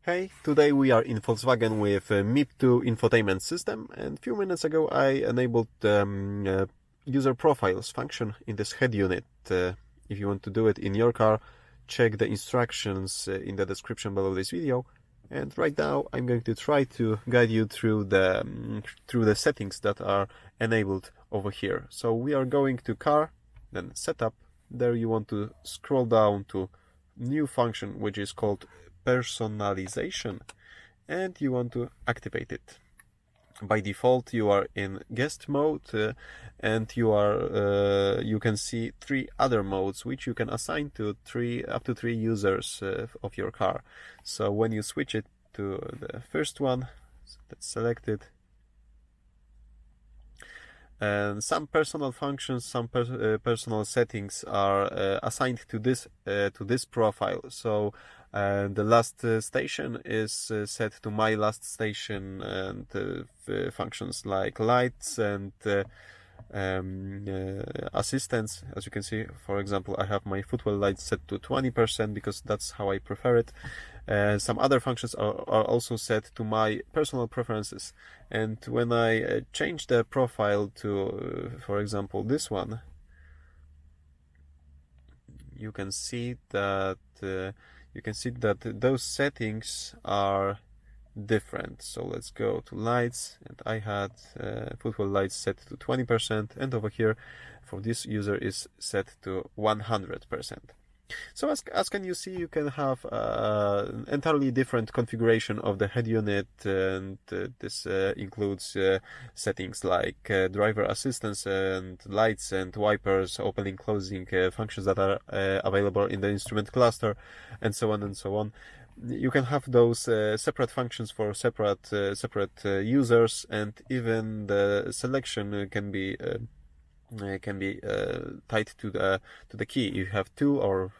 Hey, today we are in Volkswagen with MIB2 infotainment system, and a few minutes ago I enabled user profiles function in this head unit. If you want to do it in your car, check the instructions in the description below this video. And right now I'm going to try to guide you through the settings that are enabled over here. So we are going to car, then setup. There you want to scroll down to new function which is called personalization, and you want to activate it. By default you are in guest mode, and you can see 3 other modes which you can assign to up to 3 users of your car. So when you switch it to the first one, that's selected, and some personal functions, some personal settings are assigned to this profile. So the last station is set to my last station, and functions like lights and assistance. As you can see, for example, I have my footwell lights set to 20% because that's how I prefer it. Some other functions are also set to my personal preferences, and when I change the profile to, for example, this one, you can see that those settings are different. So let's go to lights, and I had footwell lights set to 20%, and over here for this user is set to 100%. So as can you see, you can have an entirely different configuration of the head unit, and this includes settings like driver assistance and lights and wipers, opening, closing, functions that are available in the instrument cluster, and so on and so on. You can have those separate functions for separate users, and even the selection can be tied to the key. You have 2 or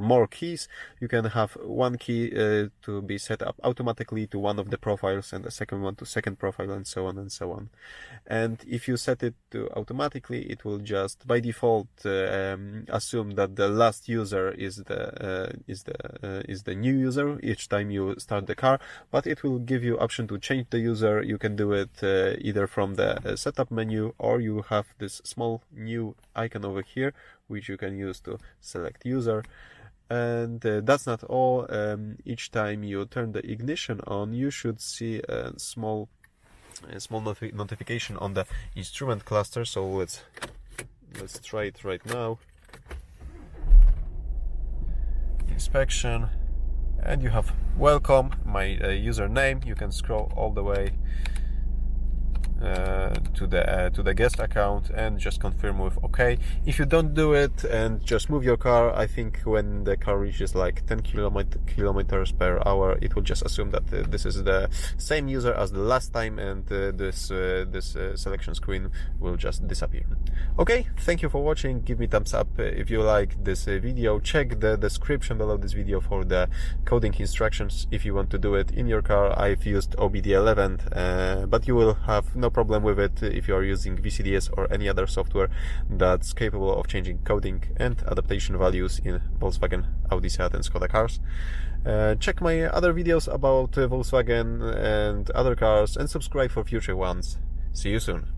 more keys. You can have one key to be set up automatically to one of the profiles, and the second one to second profile, and so on and so on. And if you set it to automatically, it will just by default assume that the last user is the new user each time you start the car. But it will give you option to change the user. You can do it either from the setup menu, or you have this small new icon over here which you can use to select user. And that's not all. Each time you turn the ignition on, you should see a small notification on the instrument cluster. So let's try it right now. Inspection, and you have welcome, my username. You can scroll all the way to the guest account and just confirm with OK. If you don't do it and just move your car, I think when the car reaches like 10 kilometers per hour, it will just assume that this is the same user as the last time, and this selection screen will just disappear. Okay, thank you for watching. Give me thumbs up if you like this video. Check the description below this video for the coding instructions if you want to do it in your car. I've used OBD11, but you will have no problem with it if you are using VCDS or any other software that's capable of changing coding and adaptation values in Volkswagen, Audi, Seat and Skoda cars. Check my other videos about Volkswagen and other cars, and subscribe for future ones. See you soon.